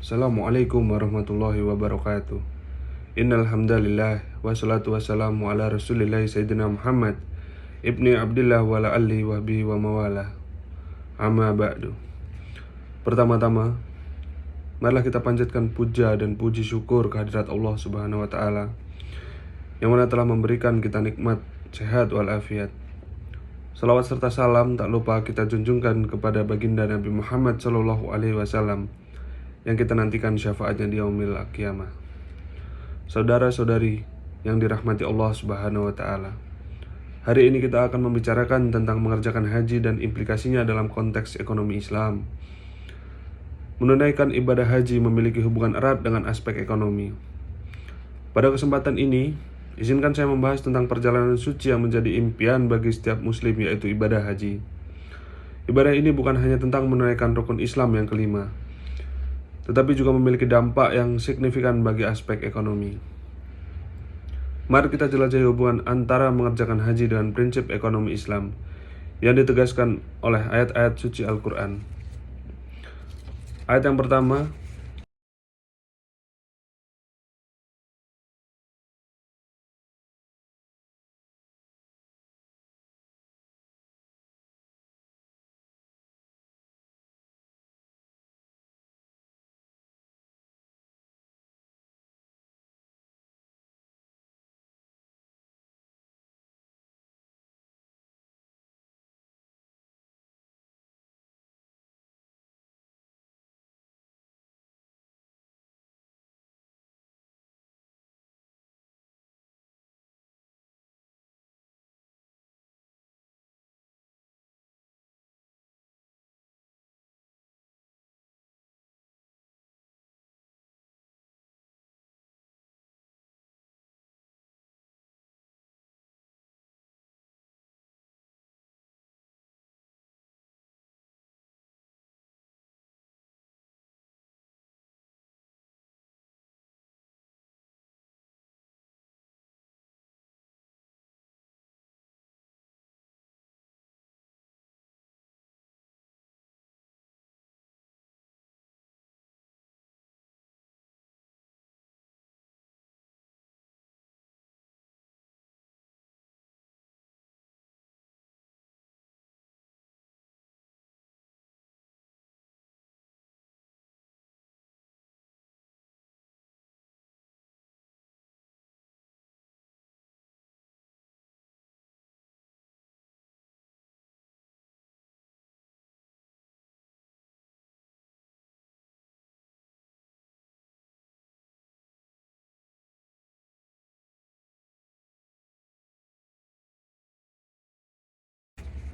Assalamualaikum warahmatullahi wabarakatuh. Innal hamdalillah wassalatu wassalamu ala Rasulillah Sayyidina Muhammad ibni Abdillah wa ala alihi wa bihi wa mawala. Amma ba'du. Pertama-tama, marilah kita panjatkan puja dan puji syukur kehadirat Allah Subhanahu wa taala yang mana telah memberikan kita nikmat sehat walafiat. Salawat serta salam tak lupa kita junjungkan kepada baginda Nabi Muhammad sallallahu alaihi wasallam yang kita nantikan syafaatnya di yaumil qiyamah. Saudara-saudari yang dirahmati Allah Subhanahu wa taala. Hari ini kita akan membicarakan tentang mengerjakan haji dan implikasinya dalam konteks ekonomi Islam. Menunaikan ibadah haji memiliki hubungan erat dengan aspek ekonomi. Pada kesempatan ini, izinkan saya membahas tentang perjalanan suci yang menjadi impian bagi setiap muslim, yaitu ibadah haji. Ibadah ini bukan hanya tentang menunaikan rukun Islam yang kelima, tetapi juga memiliki dampak yang signifikan bagi aspek ekonomi. Mari kita jelajahi hubungan antara mengerjakan haji dengan prinsip ekonomi Islam yang ditegaskan oleh ayat-ayat suci Al-Quran. Ayat yang pertama,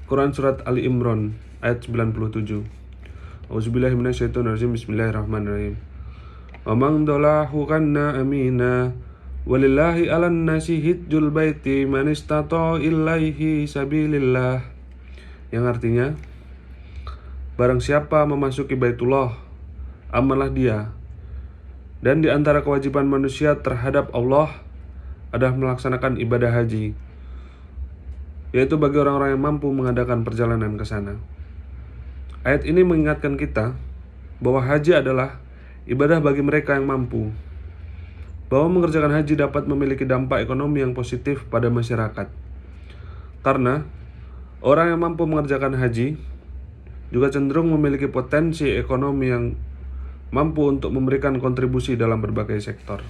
Quran Surat Ali Imran ayat 97. Auzubillahiminasyaitonirrajim. Bismillahirrahmanirrahim. Wa man dolahu kanna amina walillahi alan nasi hijjul baiti man istata ilaihi sabilillah. Yang artinya, barang siapa memasuki Baitullah, amanlah dia. Dan di antara kewajiban manusia terhadap Allah adalah melaksanakan ibadah haji, yaitu bagi orang-orang yang mampu mengadakan perjalanan ke sana. Ayat ini mengingatkan kita bahwa haji adalah ibadah bagi mereka yang mampu, bahwa mengerjakan haji dapat memiliki dampak ekonomi yang positif pada masyarakat. Karena orang yang mampu mengerjakan haji juga cenderung memiliki potensi ekonomi yang mampu untuk memberikan kontribusi dalam berbagai sektor.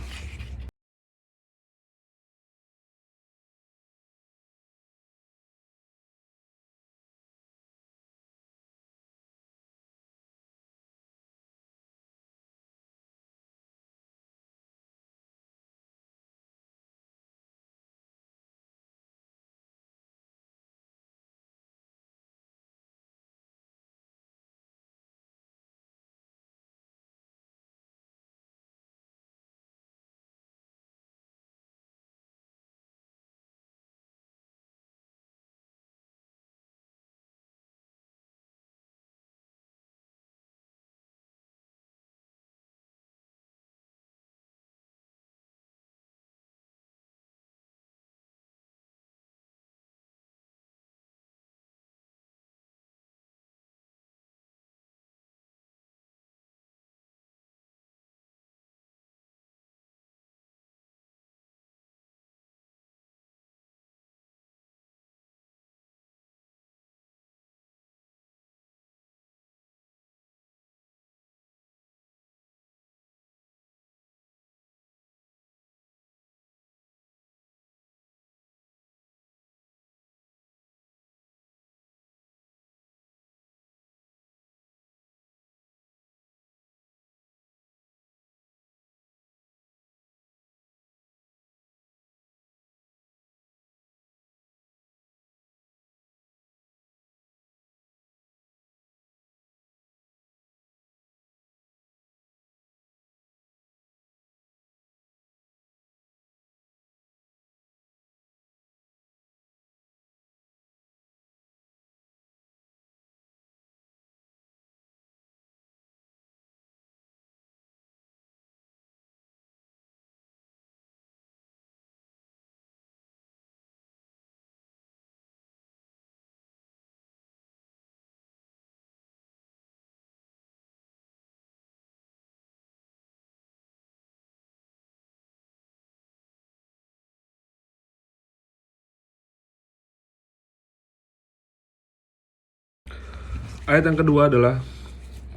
Ayat yang kedua adalah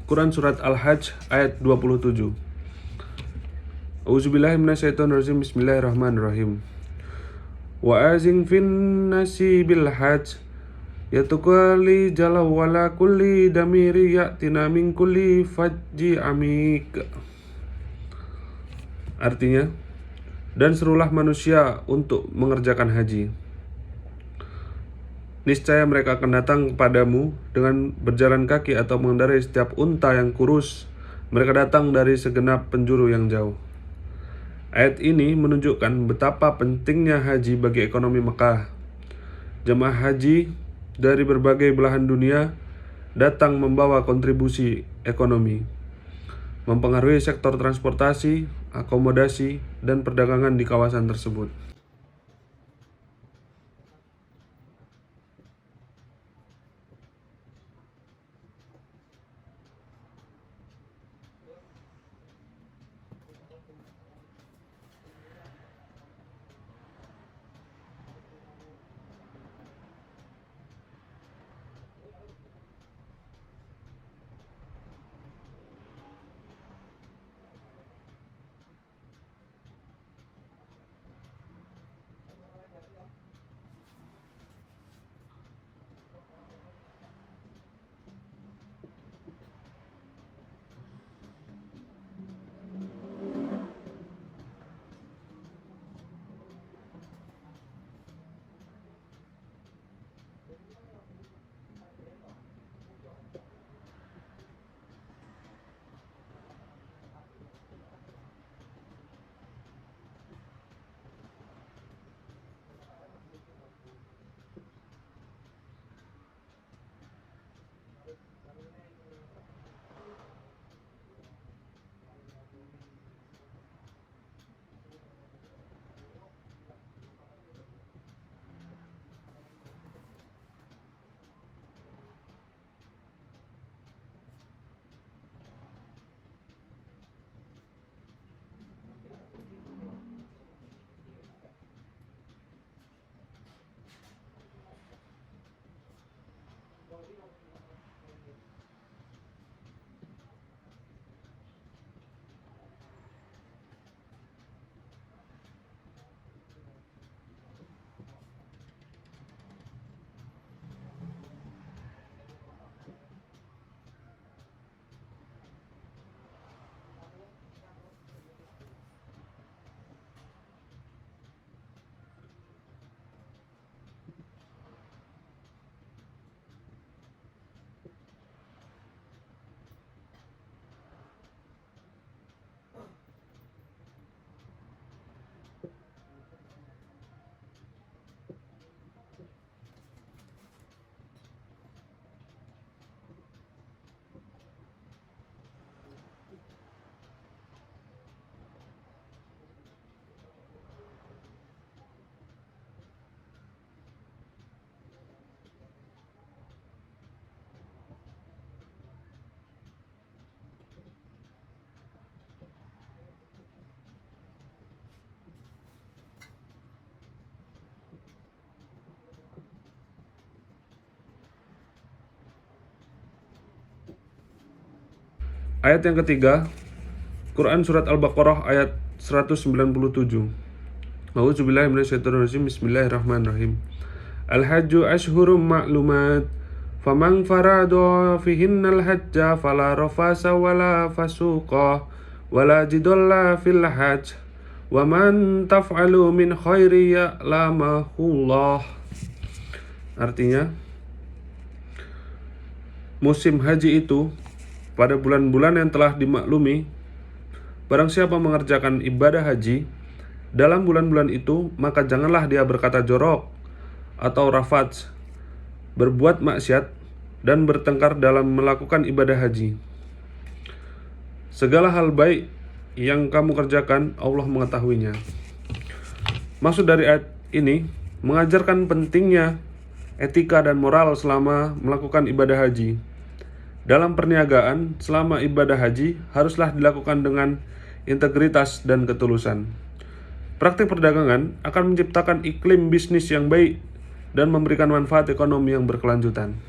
Quran Surat Al-Hajj ayat 27. A'udzubillahi minasyaitonirrajim. Bismillahirrahmanirrahim. Wa azin fin nasi bil hajj yatukali jala wala kulli damiri ya'tina min kulli fajji amik. Artinya, dan serulah manusia untuk mengerjakan haji. Niscaya mereka akan datang kepadamu dengan berjalan kaki atau mengendarai setiap unta yang kurus. Mereka datang dari segenap penjuru yang jauh. Ayat ini menunjukkan betapa pentingnya haji bagi ekonomi Mekah. Jemaah haji dari berbagai belahan dunia datang membawa kontribusi ekonomi, mempengaruhi sektor transportasi, akomodasi, dan perdagangan di kawasan tersebut. Ayat yang ketiga, Quran Surat Al-Baqarah ayat 197. A'udzubillahi minasyaitonirrajim. Bismillahirrahmanirrahim. Al-hajju ashhurum ma'lumat, faman farada fihinnal hajja fala rafasa wala fasuqa wala jidalla fil hajj wa man taf'alu min khairi ya'lamahullah. Artinya, musim haji itu pada bulan-bulan yang telah dimaklumi. Barang siapa mengerjakan ibadah haji dalam bulan-bulan itu, maka janganlah dia berkata jorok atau rafats, berbuat maksiat, dan bertengkar dalam melakukan ibadah haji. Segala hal baik yang kamu kerjakan, Allah mengetahuinya. Maksud dari ayat ini mengajarkan pentingnya etika dan moral selama melakukan ibadah haji. Dalam perniagaan, selama ibadah haji haruslah dilakukan dengan integritas dan ketulusan. Praktik perdagangan akan menciptakan iklim bisnis yang baik dan memberikan manfaat ekonomi yang berkelanjutan.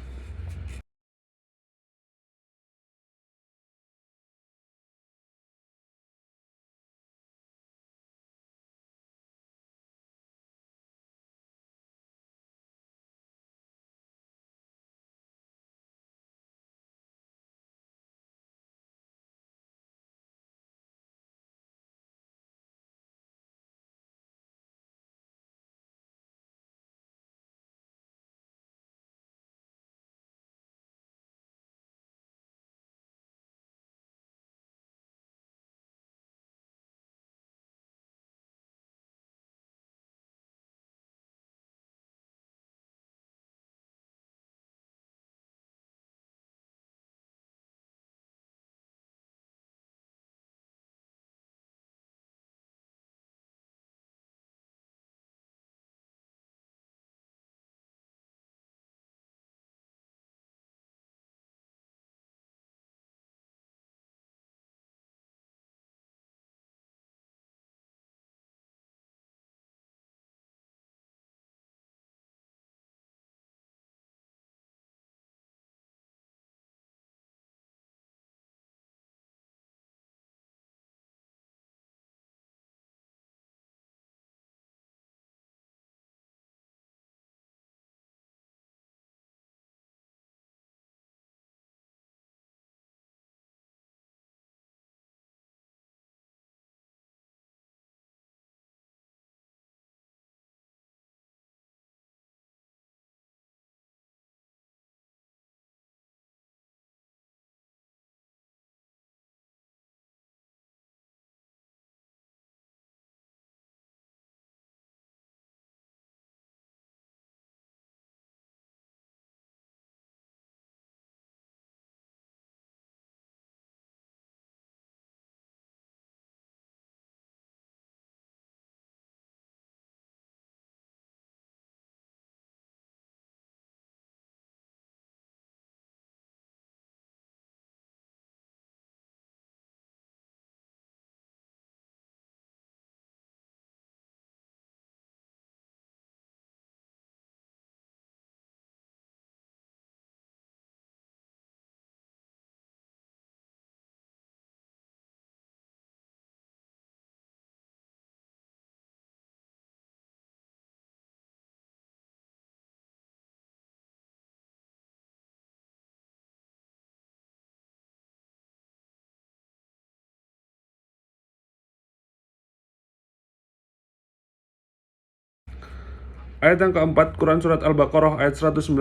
Ayat yang keempat, Quran Surat Al-Baqarah ayat 198.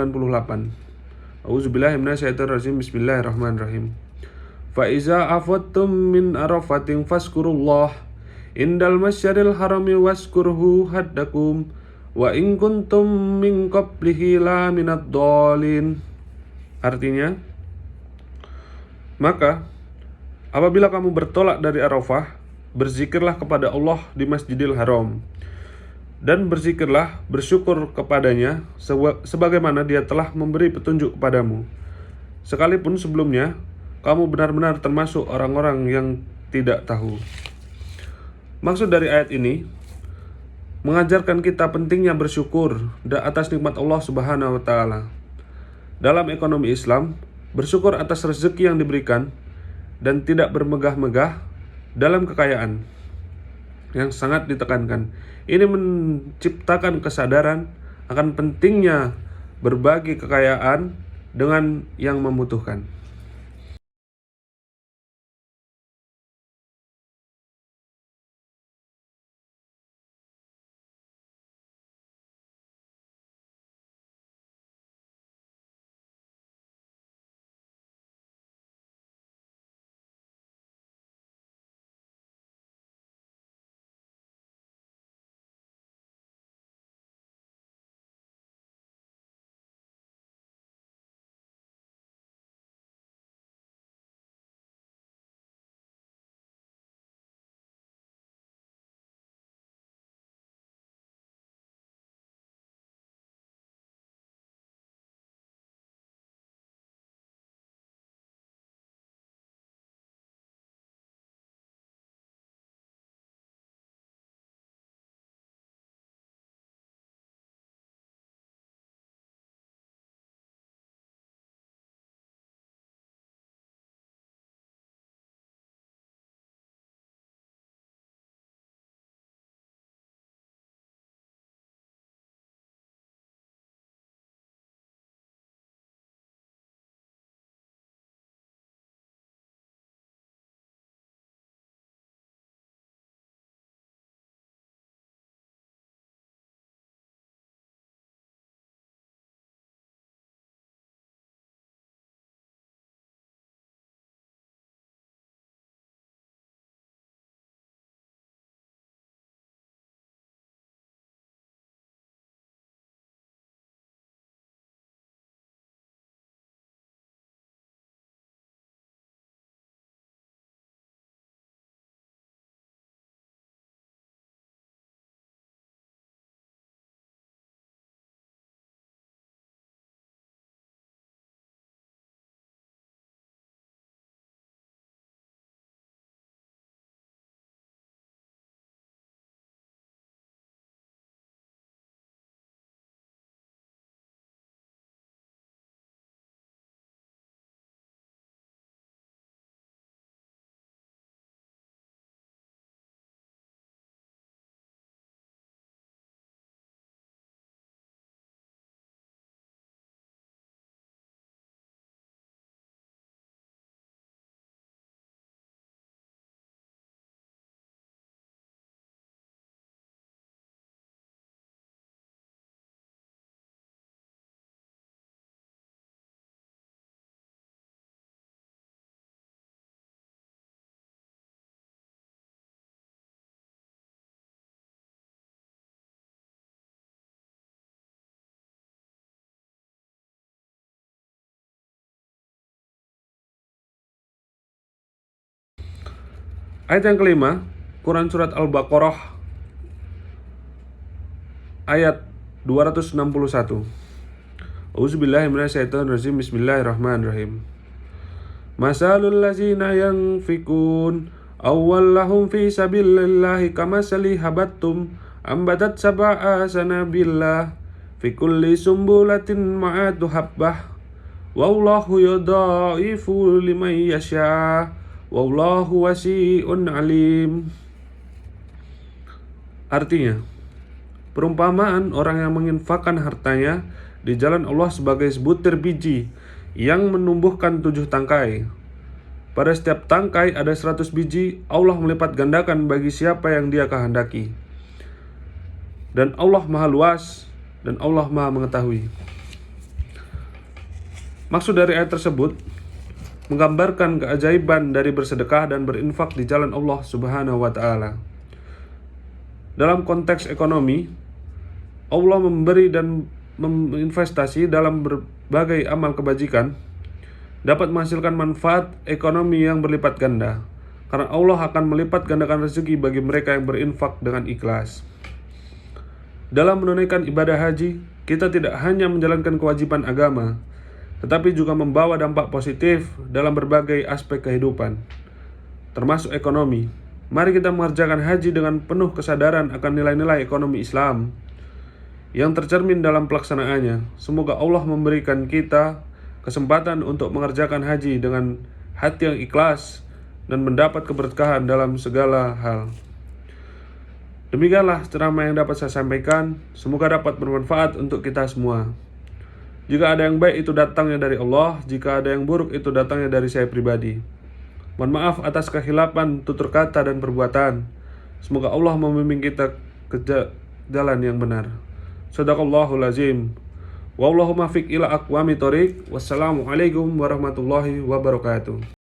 A'udzubillahiminasyaitonirrajim. Bismillahirrahmanirrahim. Fa'iza afattum min arafatin faskurullah indal masyaril harami waskurhu haddakum wa in kuntum min qablihi la minad dhalin. Artinya, maka apabila kamu bertolak dari Arafah, berzikirlah kepada Allah di Masjidil Haram, dan berzikirlah, bersyukur kepadanya sebagaimana Dia telah memberi petunjuk kepadamu, sekalipun sebelumnya kamu benar-benar termasuk orang-orang yang tidak tahu. Maksud dari ayat ini mengajarkan kita pentingnya bersyukur atas nikmat Allah Subhanahu wa taala. Dalam ekonomi Islam, bersyukur atas rezeki yang diberikan dan tidak bermegah-megah dalam kekayaan yang sangat ditekankan. Ini menciptakan kesadaran akan pentingnya berbagi kekayaan dengan yang membutuhkan. Ayat yang kelima, Quran Surat Al-Baqarah ayat 261. Auzubillahiminasyaitonirrajim. Bismillahirrahmanirrahim. Masalul lazina yanfikun awwallahum fi sabilillahi kamasali habattum ambatat sab'a sanabillah fi kulli sumbulatin ma'atu habbah wallahu yudha'ifu liman yasha wallahu wasi'un alim. Artinya, perumpamaan orang yang menginfakkan hartanya di jalan Allah sebagai sebutir biji yang menumbuhkan 7 tangkai. Pada setiap tangkai ada 100 biji. Allah melipat gandakan bagi siapa yang Dia kehendaki. Dan Allah Maha Luas dan Allah Maha mengetahui. Maksud dari ayat tersebut menggambarkan keajaiban dari bersedekah dan berinfak di jalan Allah Subhanahu wa taala. Dalam konteks ekonomi, Allah memberi dan menginvestasi dalam berbagai amal kebajikan dapat menghasilkan manfaat ekonomi yang berlipat ganda, karena Allah akan melipat gandakan rezeki bagi mereka yang berinfak dengan ikhlas. Dalam menunaikan ibadah haji, kita tidak hanya menjalankan kewajiban agama, tetapi juga membawa dampak positif dalam berbagai aspek kehidupan, termasuk ekonomi. Mari kita mengerjakan haji dengan penuh kesadaran akan nilai-nilai ekonomi Islam yang tercermin dalam pelaksanaannya. Semoga Allah memberikan kita kesempatan untuk mengerjakan haji dengan hati yang ikhlas dan mendapat keberkahan dalam segala hal. Demikianlah ceramah yang dapat saya sampaikan. Semoga dapat bermanfaat untuk kita semua. Jika ada yang baik itu datangnya dari Allah, jika ada yang buruk itu datangnya dari saya pribadi. Mohon maaf atas kehilapan tutur kata dan perbuatan. Semoga Allah membimbing kita ke jalan yang benar. Shadaqallahul azim. Wallahu muwaffiq ila aqwamit thoriq. Wassalamualaikum warahmatullahi wabarakatuh.